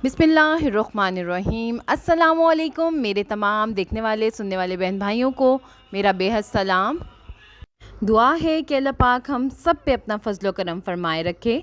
बिस्मिल्लाहिर्रहमानिर्रहीम। अस्सलामुअलैकुम मेरे तमाम देखने वाले सुनने वाले बहन भाइयों को मेरा बेहद सलाम। दुआ है कि अल्लाह पाक हम सब पे अपना फजलो करम फरमाए रखे।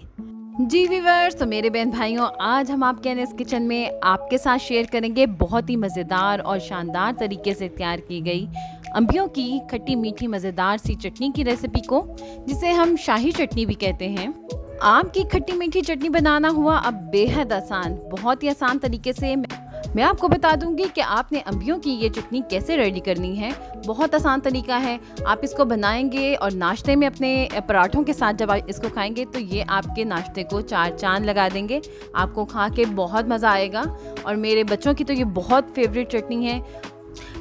जी व्यूअर्स, तो मेरे बहन भाइयों, आज हम आपके अनस किचन में आपके साथ शेयर करेंगे बहुत ही मज़ेदार और शानदार तरीके से तैयार की गई अंबियों की खट्टी मीठी मज़ेदार सी चटनी की रेसिपी को, जिसे हम शाही चटनी भी कहते हैं। आम की खट्टी मीठी चटनी बनाना हुआ अब बेहद आसान। बहुत ही आसान तरीके से मैं आपको बता दूंगी कि आपने अंबियों की ये चटनी कैसे रेडी करनी है। बहुत आसान तरीका है। आप इसको बनाएंगे और नाश्ते में अपने पराठों के साथ जब आप इसको खाएंगे तो ये आपके नाश्ते को चार चांद लगा देंगे। आपको खा के बहुत मज़ा आएगा और मेरे बच्चों की तो ये बहुत फेवरेट चटनी है।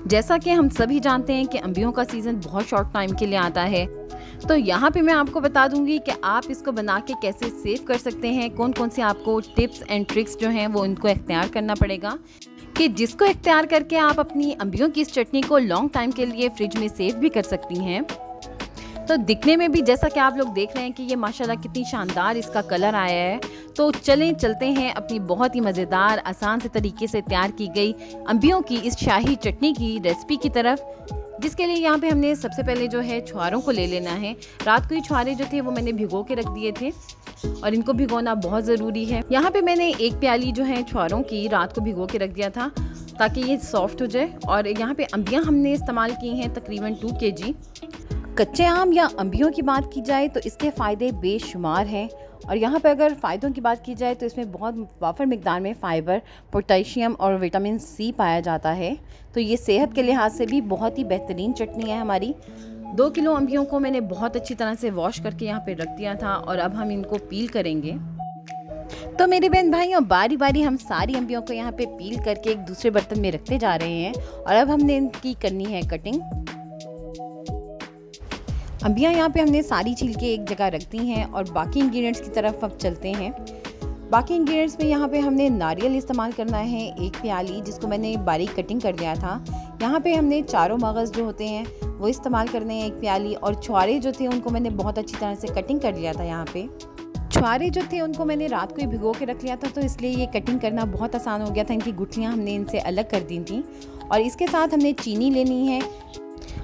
जैसा कि हम सभी जानते हैं कि अंबियों का सीज़न बहुत शॉर्ट टाइम के लिए आता है, तो यहाँ पे मैं आपको बता दूंगी कि आप इसको बना के कैसे सेव कर सकते हैं। कौन कौन से आपको टिप्स एंड ट्रिक्स जो हैं वो इनको इख्तियार करना पड़ेगा, कि जिसको इख्तियार करके आप अपनी अंबियों की इस चटनी को लॉन्ग टाइम के लिए फ्रिज में सेव भी कर सकती हैं। तो दिखने में भी जैसा कि आप लोग देख रहे हैं कि ये माशाल्लाह कितनी शानदार इसका कलर आया है। तो चलते हैं अपनी बहुत ही मज़ेदार आसान से तरीके से तैयार की गई अंबियों की इस शाही चटनी की रेसिपी की तरफ, जिसके लिए यहाँ पे हमने सबसे पहले जो है छुहारों को ले लेना है। रात को ही छुहारे जो थे वो मैंने भिगो के रख दिए थे और इनको भिगोना बहुत ज़रूरी है। यहाँ पे मैंने एक प्याली जो है छुहारों की रात को भिगो के रख दिया था ताकि ये सॉफ्ट हो जाए। और यहाँ पे अंबियाँ हमने इस्तेमाल की हैं तकरीबन 2 kg। कच्चे आम या अंबियों की बात की जाए तो इसके फ़ायदे बेशुमार हैं। और यहाँ पर अगर फ़ायदों की बात की जाए तो इसमें बहुत वाफर मिकदार में फ़ाइबर, पोटेशियम और विटामिन सी पाया जाता है। तो ये सेहत के लिहाज से भी बहुत ही बेहतरीन चटनी है हमारी। 2 किलो अंबियों को मैंने बहुत अच्छी तरह से वॉश करके यहाँ पे रख दिया था और अब हम इनको पील करेंगे। तो मेरे बहन भाइयों, बारी बारी हम सारी अंबियों को यहाँ पे पील करके एक दूसरे बर्तन में रखते जा रहे हैं और अब हमने इनकी करनी है कटिंग। अंबियाँ यहाँ पे हमने सारी छील के एक जगह रख दी हैं और बाकी इंग्रेडिएंट्स की तरफ अब चलते हैं। बाकी इंग्रेडिएंट्स में यहाँ पे हमने नारियल इस्तेमाल करना है 1 प्याली, जिसको मैंने बारीक कटिंग कर दिया था। यहाँ पे हमने चारों मगज़ जो होते हैं वो इस्तेमाल करने हैं 1 प्याली। और छुहारे जो थे उनको मैंने बहुत अच्छी तरह से कटिंग कर लिया था। यहाँ पे छुहारे जो थे उनको मैंने रात को ही भिगो के रख लिया था, तो इसलिए ये कटिंग करना बहुत आसान हो गया था। इनकी गुठलियाँ हमने इनसे अलग कर दी थी। और इसके साथ हमने चीनी लेनी है।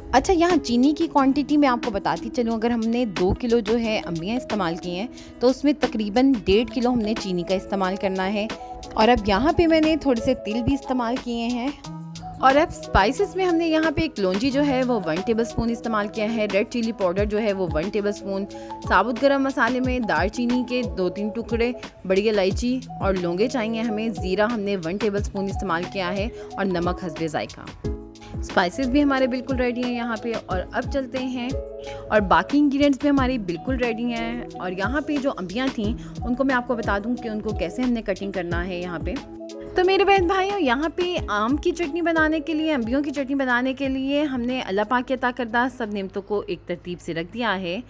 अच्छा, यहाँ चीनी की क्वांटिटी मैं आपको बताती चलूँ। अगर हमने 2 किलो जो है अंबियाँ इस्तेमाल की हैं तो उसमें तकरीबन 1.5 किलो हमने चीनी का इस्तेमाल करना है। और अब यहाँ पे मैंने थोड़े से तिल भी इस्तेमाल किए हैं। और अब स्पाइसेस में हमने यहाँ पे एक लौंजी जो है वो 1 टेबलस्पून इस्तेमाल किया है। रेड चिली पाउडर जो है वो 1 टेबलस्पून। साबुत गरम मसाले में दालचीनी के 2-3 टुकड़े, बड़ी इलायची और लौंगे चाहिए हमें। ज़ीरा हमने 1 टेबलस्पून इस्तेमाल किया है और नमक हस्बे ज़ायका। स्पाइसेस भी हमारे बिल्कुल रेडी हैं यहाँ पे। और अब चलते हैं, और बाकी इंग्रेडिएंट्स भी हमारी बिल्कुल रेडी हैं। और यहाँ पे जो अंबियाँ थीं उनको मैं आपको बता दूँ कि उनको कैसे हमने कटिंग करना है यहाँ पे। तो मेरे बहन भाइयों, यहाँ पे आम की चटनी बनाने के लिए, अंबियों की चटनी बनाने के लिए हमने अल्लाह पाक के अता करदा सब नेमतों को एक तरतीब से रख दिया है,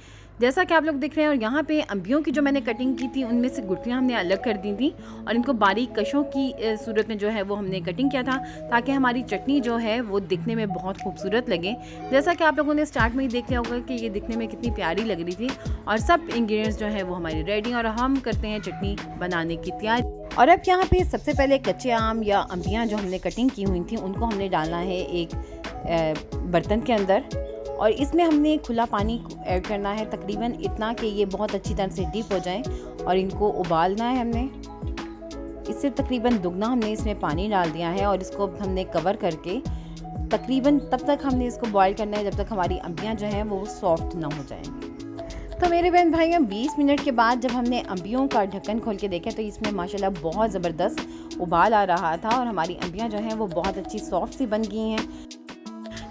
जैसा कि आप लोग देख रहे हैं। और यहाँ पे अंबियों की जो मैंने कटिंग की थी उनमें से गुठलियाँ हमने अलग कर दी थी और इनको बारीक कशों की सूरत में जो है वो हमने कटिंग किया था, ताकि हमारी चटनी जो है वो दिखने में बहुत खूबसूरत लगे। जैसा कि आप लोगों ने स्टार्ट में ही देख लिया होगा कि ये दिखने में कितनी प्यारी लग रही थी। और सब इंग्रेडिएंट्स जो है वो हमारी रेडी, और हम करते हैं चटनी बनाने की तैयारी। और अब यहाँ पे सबसे पहले कच्चे आम या अंबियाँ जो हमने कटिंग की हुई थी उनको हमने डालना है एक बर्तन के अंदर। और इसमें हमने खुला पानी ऐड करना है, तकरीबन इतना कि ये बहुत अच्छी तरह से डीप हो जाएं। और इनको उबालना है हमने। इससे तकरीबन दुगना हमने इसमें पानी डाल दिया है और इसको हमने कवर करके तकरीबन तब तक हमने इसको बॉईल करना है जब तक हमारी अंबियाँ जो हैं वो सॉफ्ट ना हो जाएंगी। तो मेरे बहन भाइयों, 20 मिनट के बाद जब हमने अंबियों का ढक्कन खोल के देखा तो इसमें माशाल्लाह बहुत ज़बरदस्त उबाल आ रहा था और हमारी अंबियाँ जो हैं वो बहुत अच्छी सॉफ्ट सी बन गई हैं।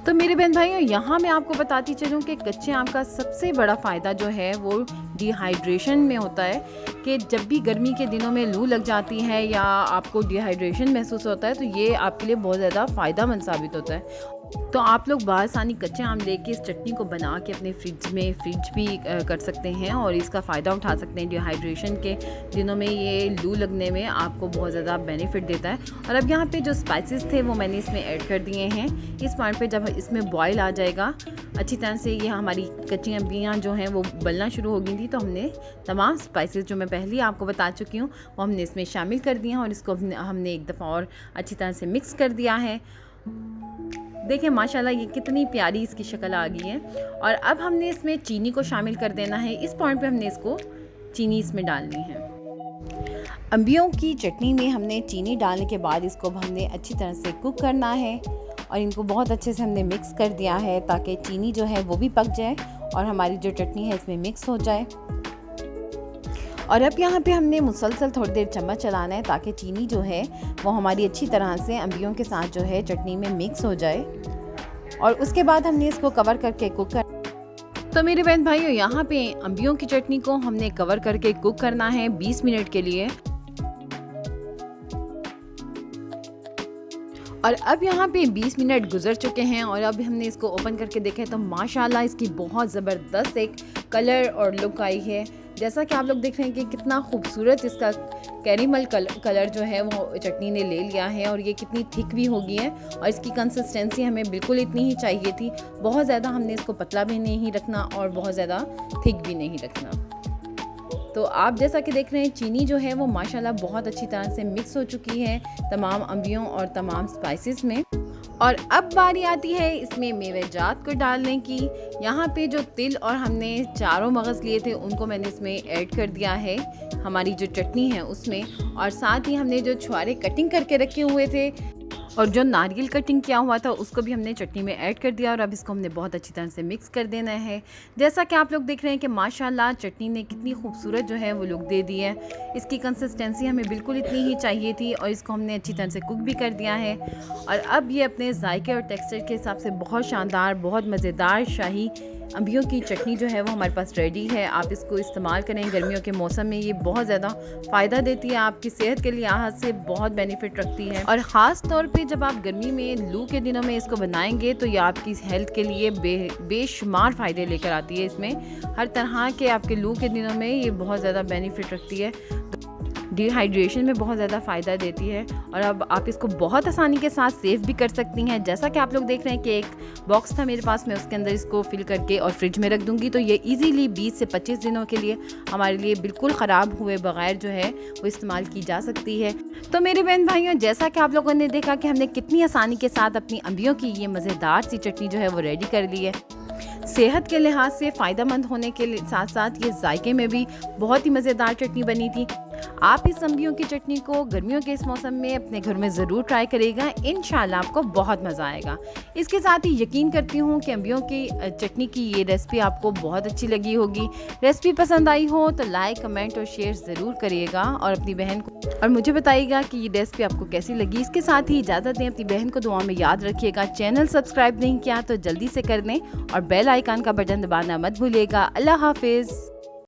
तो मेरे बहन भाइयों, यहाँ मैं आपको बताती चलूँ कि कच्चे आम का सबसे बड़ा फ़ायदा जो है वो डिहाइड्रेशन में होता है, कि जब भी गर्मी के दिनों में लू लग जाती है या आपको डिहाइड्रेशन महसूस होता है तो ये आपके लिए बहुत ज़्यादा फ़ायदेमंद साबित होता है। तो आप लोग बासानी कच्चे आम लेके इस चटनी को बना के अपने फ्रिज भी कर सकते हैं और इसका फ़ायदा उठा सकते हैं। डिहाइड्रेशन के दिनों में ये लू लगने में आपको बहुत ज़्यादा बेनिफिट देता है। और अब यहाँ पे जो स्पाइसेस थे वो मैंने इसमें ऐड कर दिए हैं। इस पॉइंट पे जब इसमें बॉयल आ जाएगा अच्छी तरह से, ये हमारी कच्ची अम्बियाँ जो हैं वो गलना शुरू हो गई थी, तो हमने तमाम स्पाइसेस जो मैं पहले ही आपको बता चुकी हूँ वो हमने इसमें शामिल कर दिए हैं और इसको हमने एक दफ़ा और अच्छी तरह से मिक्स कर दिया है। देखिए माशाल्लाह ये कितनी प्यारी इसकी शक्ल आ गई है। और अब हमने इसमें चीनी को शामिल कर देना है। इस पॉइंट पे हमने इसको चीनी इसमें डालनी है। अम्बियों की चटनी में हमने चीनी डालने के बाद इसको हमने अच्छी तरह से कुक करना है और इनको बहुत अच्छे से हमने मिक्स कर दिया है ताकि चीनी जो है वो भी पक जाए और हमारी जो चटनी है इसमें मिक्स हो जाए। और अब यहाँ पे हमने मुसलसल थोड़ी देर चम्मच चलाना है ताकि चीनी जो है वो हमारी अच्छी तरह से अम्बियों के साथ जो है चटनी में मिक्स हो जाए और उसके बाद हमने इसको कवर करके कुक कर। तो मेरे बहन भाइयों, यहाँ पे अम्बियों की चटनी को हमने कवर करके कुक करना है 20 मिनट के लिए। और अब यहाँ पे 20 मिनट गुजर चुके हैं और अब हमने इसको ओपन करके देखा है तो माशाल्लाह इसकी बहुत ज़बरदस्त एक कलर और लुक आई है। जैसा कि आप लोग देख रहे हैं कि कितना खूबसूरत इसका कैरेमल कलर जो है वो चटनी ने ले लिया है और ये कितनी थिक भी हो गई है। और इसकी कंसिस्टेंसी हमें बिल्कुल इतनी ही चाहिए थी, बहुत ज़्यादा हमने इसको पतला भी नहीं रखना और बहुत ज़्यादा थिक भी नहीं रखना। तो आप जैसा कि देख रहे हैं चीनी जो है वो माशाल्लाह बहुत अच्छी तरह से मिक्स हो चुकी है तमाम अम्बियों और तमाम स्पाइसेस में। और अब बारी आती है इसमें मेवेजात को डालने की। यहाँ पे जो तिल और हमने चारों मगज़ लिए थे उनको मैंने इसमें ऐड कर दिया है हमारी जो चटनी है उसमें। और साथ ही हमने जो छुआरे कटिंग करके रखे हुए थे और जो नारियल कटिंग किया हुआ था उसको भी हमने चटनी में ऐड कर दिया और अब इसको हमने बहुत अच्छी तरह से मिक्स कर देना है। जैसा कि आप लोग देख रहे हैं कि माशाल्लाह चटनी ने कितनी खूबसूरत जो है वो लुक दे दी है। इसकी कंसिस्टेंसी हमें बिल्कुल इतनी ही चाहिए थी और इसको हमने अच्छी तरह से कुक भी कर दिया है। और अब ये अपने जायके और टेक्सचर के हिसाब से बहुत शानदार, बहुत मज़ेदार शाही अम्बियों की चटनी जो है वो हमारे पास रेडी है। आप इसको इस्तेमाल करें, गर्मियों के मौसम में ये बहुत ज़्यादा फ़ायदा देती है, आपकी सेहत के लिहाज से बहुत बेनिफिट रखती है। और ख़ास तौर पे जब आप गर्मी में लू के दिनों में इसको बनाएंगे तो ये आपकी हेल्थ के लिए बेशुमार फ़ायदे लेकर आती है। इसमें हर तरह के आपके लू के दिनों में ये बहुत ज़्यादा बेनिफिट रखती है, डिहाइड्रेशन में बहुत ज़्यादा फ़ायदा देती है। और अब आप इसको बहुत आसानी के साथ सेव भी कर सकती हैं। जैसा कि आप लोग देख रहे हैं कि एक बॉक्स था मेरे पास, मैं उसके अंदर इसको फिल करके और फ्रिज में रख दूंगी तो ये इजीली 20 से 25 दिनों के लिए हमारे लिए बिल्कुल ख़राब हुए बगैर जो है वो इस्तेमाल की जा सकती है। तो मेरे बहन भाइयों, जैसा कि आप लोगों ने देखा कि हमने कितनी आसानी के साथ अपनी अम्बियों की ये मज़ेदार सी चटनी जो है वो रेडी कर ली है। सेहत के लिहाज से फ़ायदेमंद होने के साथ साथ ये जायके में भी बहुत ही मज़ेदार चटनी बनी थी। आप इस अम्बियों की चटनी को गर्मियों के इस मौसम में अपने घर में ज़रूर ट्राई करिएगा, इंशाल्लाह आपको बहुत मज़ा आएगा। इसके साथ ही यकीन करती हूँ कि अम्बियों की चटनी की ये रेसिपी आपको बहुत अच्छी लगी होगी। रेसिपी पसंद आई हो तो लाइक, कमेंट और शेयर ज़रूर करिएगा और अपनी बहन को और मुझे बताइएगा कि ये रेसिपी आपको कैसी लगी। इसके साथ ही इजाज़त दें, अपनी बहन को दुआ में याद रखिएगा। चैनल सब्सक्राइब नहीं किया तो जल्दी से कर दें और बेल आइकन का बटन दबाना मत भूलिएगा। अल्लाह हाफिज़।